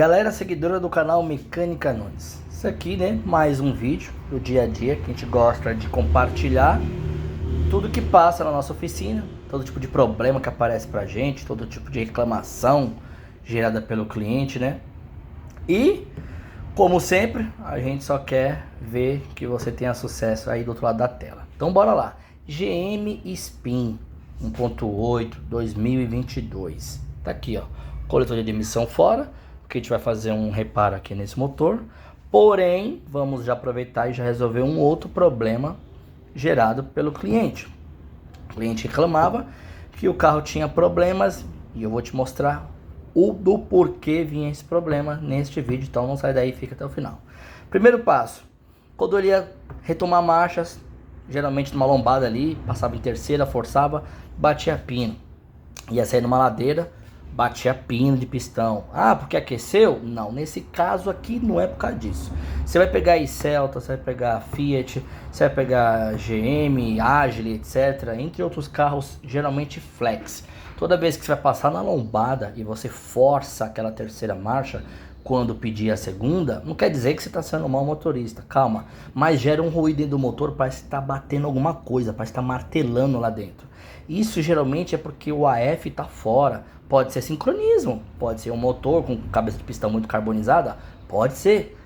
Galera seguidora do canal Mecânica Nunes, isso aqui, né, mais um vídeo do dia a dia que a gente gosta de compartilhar tudo que passa na nossa oficina, todo tipo de problema que aparece pra gente, todo tipo de reclamação gerada pelo cliente, né? E, como sempre, a gente só quer ver que você tenha sucesso aí do outro lado da tela. Então bora lá, GM Spin 1.8 2022, tá aqui ó, coletor de admissão fora, porque a gente vai fazer um reparo aqui nesse motor. Porém, vamos já aproveitar e já resolver um outro problema gerado pelo cliente. O cliente reclamava que o carro tinha problemas e eu vou te mostrar do porquê vinha esse problema neste vídeo, então não sai daí, fica até o final. Primeiro passo, quando ele ia retomar marchas, geralmente numa lombada ali, passava em terceira, forçava, batia pino, ia sair numa ladeira, batia pino de pistão. Ah, porque aqueceu? Não, nesse caso aqui não é por causa disso. Você vai pegar aí Celta, você vai pegar Fiat, você vai pegar GM, Agile, etc. Entre outros carros, geralmente flex. Toda vez que você vai passar na lombada e você força aquela terceira marcha quando pedir a segunda, não quer dizer que você está sendo um mau motorista, calma. Mas gera um ruído dentro do motor, parece que está batendo alguma coisa, parece que está martelando lá dentro. Isso geralmente é porque o AF está fora. Pode ser sincronismo, pode ser um motor com cabeça de pistão muito carbonizada, pode ser.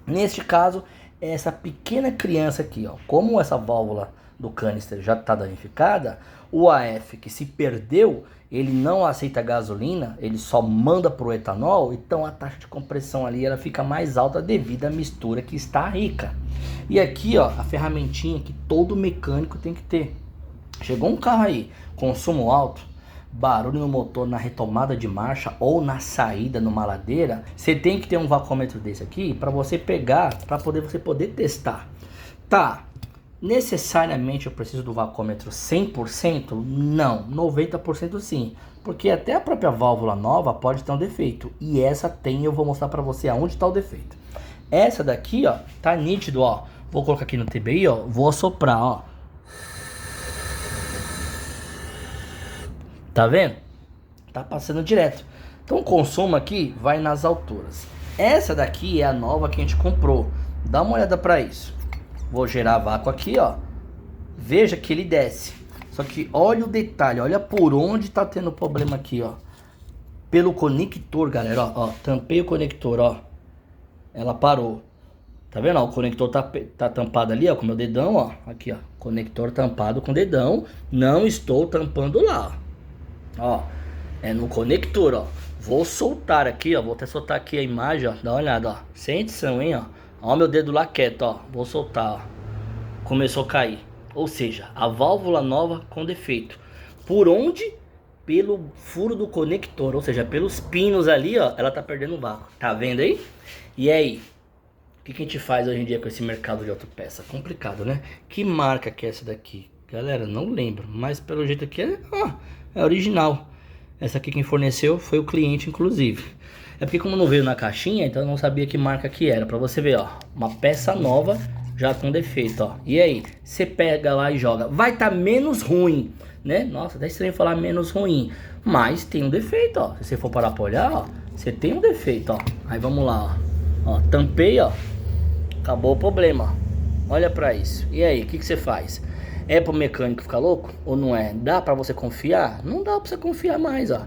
Neste caso, essa pequena criança aqui, ó, como essa válvula do canister já está danificada, o AF que se perdeu, ele não aceita gasolina, ele só manda para o etanol, então a taxa de compressão ali ela fica mais alta devido à mistura que está rica. E aqui, ó, a ferramentinha que todo mecânico tem que ter. Chegou um carro aí, consumo alto, barulho no motor na retomada de marcha ou na saída numa ladeira, você tem que ter um vacômetro desse aqui para você pegar, para você poder testar. Tá, necessariamente eu preciso do vacômetro 100%? Não, 90% sim, porque até a própria válvula nova pode ter um defeito, e essa tem, eu vou mostrar para você aonde está o defeito. Essa daqui, ó, tá nítido, ó, vou colocar aqui no TBI, ó, vou assoprar, ó. Tá vendo? Tá passando direto. Então o consumo aqui vai nas alturas. Essa daqui é a nova que a gente comprou. Dá uma olhada para isso. Vou gerar vácuo aqui, ó. Veja que ele desce. Só que olha o detalhe, olha por onde tá tendo problema aqui, ó. Pelo conector, galera, ó. Tampei o conector, ó. Ela parou. Tá vendo? Ó, o conector tá tampado ali, ó, com o meu dedão, ó. Aqui, ó. Conector tampado com o dedão. Não estou tampando lá, ó. Ó, é no conector, ó. Vou soltar aqui, ó. Vou até soltar aqui a imagem, ó. Dá uma olhada, ó. Sem edição, hein, ó. Ó, meu dedo lá quieto, ó. Vou soltar, ó. Começou a cair. Ou seja, a válvula nova com defeito. Por onde? Pelo furo do conector. Ou seja, pelos pinos ali, ó. Ela tá perdendo vácuo. Tá vendo aí? E aí? O que a gente faz hoje em dia com esse mercado de autopeça? Complicado, né? Que marca que é essa daqui? Galera, não lembro. Mas pelo jeito aqui é... é original. Essa aqui quem forneceu foi o cliente, inclusive. É porque como não veio na caixinha, então eu não sabia que marca que era. Pra você ver, ó. Uma peça nova já com defeito, ó. E aí? Você pega lá e joga. Vai tá menos ruim, né? Nossa, até estranho falar menos ruim. Mas tem um defeito, ó. Se você for parar pra olhar, ó. Você tem um defeito, ó. Aí vamos lá, ó. Ó, tampei, ó. Acabou o problema, ó. Olha pra isso. E aí, o que você faz? É pro mecânico ficar louco? Ou não é? Dá pra você confiar? Não dá pra você confiar mais, ó.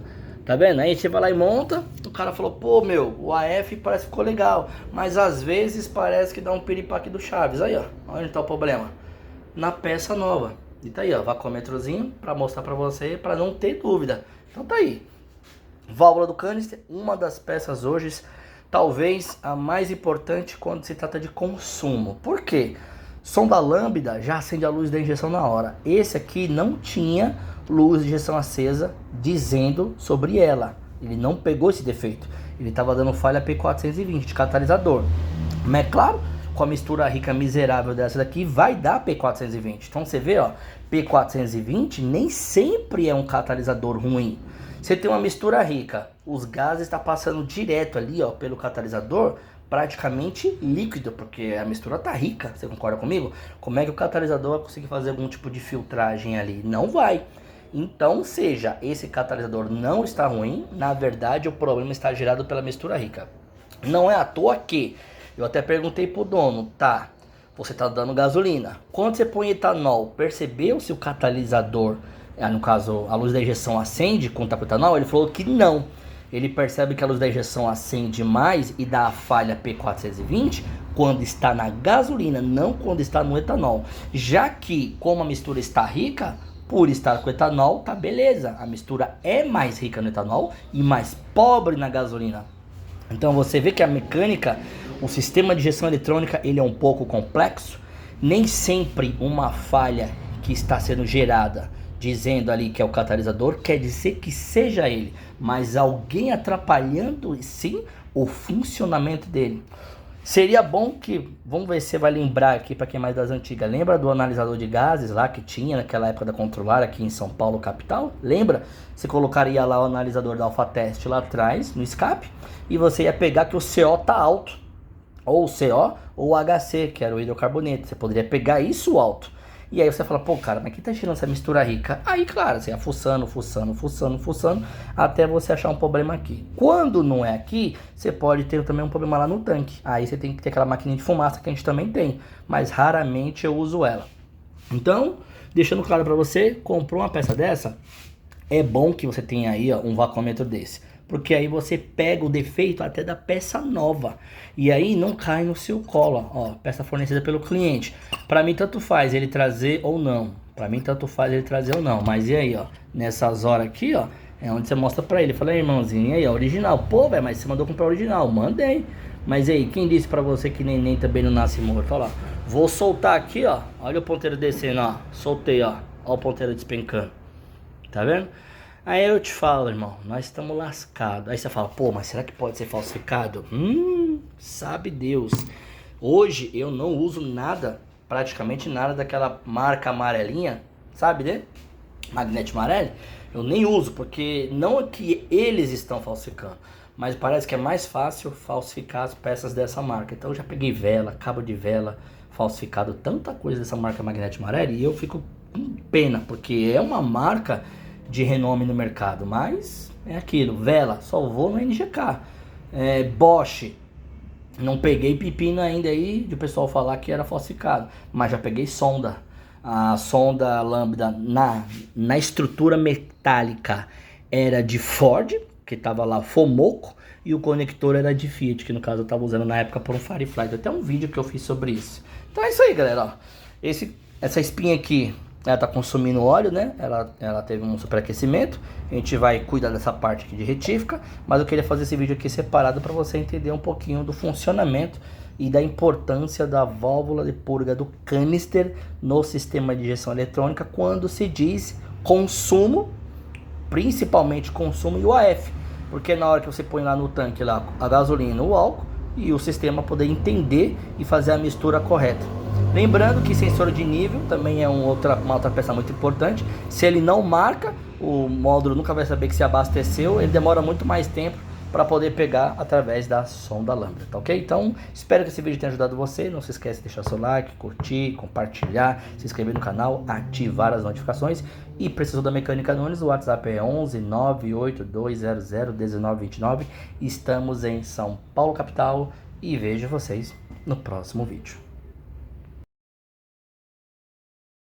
Tá vendo? Aí você vai lá e monta. O cara falou, pô, meu, o AF parece que ficou legal. Mas às vezes parece que dá um piripaque do Chaves. Aí, ó. Onde tá o problema? Na peça nova. E tá aí, ó. Vacômetrozinho pra mostrar pra você, pra não ter dúvida. Então tá aí. Válvula do canister, uma das peças hoje, talvez a mais importante quando se trata de consumo. Por quê? Sonda lambda já acende a luz da injeção na hora. Esse aqui não tinha luz de injeção acesa dizendo sobre ela. Ele não pegou esse defeito. Ele estava dando falha P420 de catalisador. Mas é claro, com a mistura rica miserável dessa daqui, vai dar P420. Então você vê, ó, P420 nem sempre é um catalisador ruim. Você tem uma mistura rica, os gases estão passando direto ali, ó, pelo catalisador, praticamente líquido, porque a mistura tá rica, você concorda comigo? Como é que o catalisador vai conseguir fazer algum tipo de filtragem ali? Não vai. Então, seja esse catalisador não está ruim, na verdade o problema está gerado pela mistura rica. Não é à toa que eu até perguntei pro dono, tá? Você tá dando gasolina. Quando você põe etanol, percebeu se o catalisador, no caso a luz da injeção, acende quando tá com etanol? Ele falou que não. Ele percebe que a luz da injeção acende mais e dá a falha P420 quando está na gasolina, não quando está no etanol. Já que, como a mistura está rica, por estar com etanol, tá beleza. A mistura é mais rica no etanol e mais pobre na gasolina. Então você vê que a mecânica, o sistema de injeção eletrônica, ele é um pouco complexo. Nem sempre uma falha que está sendo gerada, dizendo ali que é o catalisador, quer dizer que seja ele, mas alguém atrapalhando sim o funcionamento dele. Seria bom que, vamos ver se você vai lembrar aqui para quem é mais das antigas, lembra do analisador de gases lá que tinha naquela época da Controlar aqui em São Paulo, capital? Lembra? Você colocaria lá o analisador da Alphatest lá atrás, no escape, e você ia pegar que o CO tá alto, ou o CO ou o HC, que era o hidrocarboneto, você poderia pegar isso alto. E aí você fala, pô cara, mas que tá tirando essa mistura rica? Aí claro, você ia fuçando, até você achar um problema aqui. Quando não é aqui, você pode ter também um problema lá no tanque. Aí você tem que ter aquela maquininha de fumaça que a gente também tem, mas raramente eu uso ela. Então, deixando claro pra você, comprou uma peça dessa, é bom que você tenha aí ó, um vacuômetro desse. Porque aí você pega o defeito até da peça nova. E aí não cai no seu colo. Ó, peça fornecida pelo cliente. Pra mim tanto faz ele trazer ou não. Pra mim tanto faz ele trazer ou não. Mas e aí, ó. Nessas horas aqui, ó. É onde você mostra pra ele. Fala, irmãozinho, e aí, ó, original. Pô, velho, mas você mandou comprar original. Mandei. Mas e aí, quem disse pra você que neném também não nasce morto? Olha lá. Vou soltar aqui, ó. Olha o ponteiro descendo, ó. Soltei, ó. Ó o ponteiro despencando. Tá vendo? Aí eu te falo, irmão, nós estamos lascados. Aí você fala, pô, mas será que pode ser falsificado? Sabe Deus. Hoje eu não uso nada, praticamente nada daquela marca amarelinha, sabe, né? Magnete Marelli. Eu nem uso, porque não é que eles estão falsificando, mas parece que é mais fácil falsificar as peças dessa marca. Então eu já peguei vela, cabo de vela falsificado, tanta coisa dessa marca Magnete Marelli, e eu fico com pena, porque é uma marca de renome no mercado, mas é aquilo, vela, só vou no NGK. Bosch, não peguei pepino ainda aí de o pessoal falar que era falsificado, mas já peguei sonda. A sonda lambda na estrutura metálica era de Ford, que tava lá Fomoco, e o conector era de Fiat, que no caso eu tava usando na época por um Firefly. Tem até um vídeo que eu fiz sobre isso. Então é isso aí, galera, ó. Essa espinha aqui, ela tá consumindo óleo, né? Ela teve um superaquecimento. A gente vai cuidar dessa parte aqui de retífica, mas eu queria fazer esse vídeo aqui separado para você entender um pouquinho do funcionamento e da importância da válvula de purga do canister no sistema de injeção eletrônica quando se diz consumo, principalmente consumo e o AF, porque na hora que você põe lá no tanque lá a gasolina, o álcool, e o sistema poder entender e fazer a mistura correta. Lembrando que sensor de nível também é uma outra peça muito importante. Se ele não marca, o módulo nunca vai saber que se abasteceu. Ele demora muito mais tempo para poder pegar através da sonda lambda, tá ok? Então, espero que esse vídeo tenha ajudado você. Não se esquece de deixar seu like, curtir, compartilhar, se inscrever no canal, ativar as notificações. E precisou da Mecânica Nunes, o WhatsApp é 11 98200 1929. Estamos em São Paulo, capital, e vejo vocês no próximo vídeo.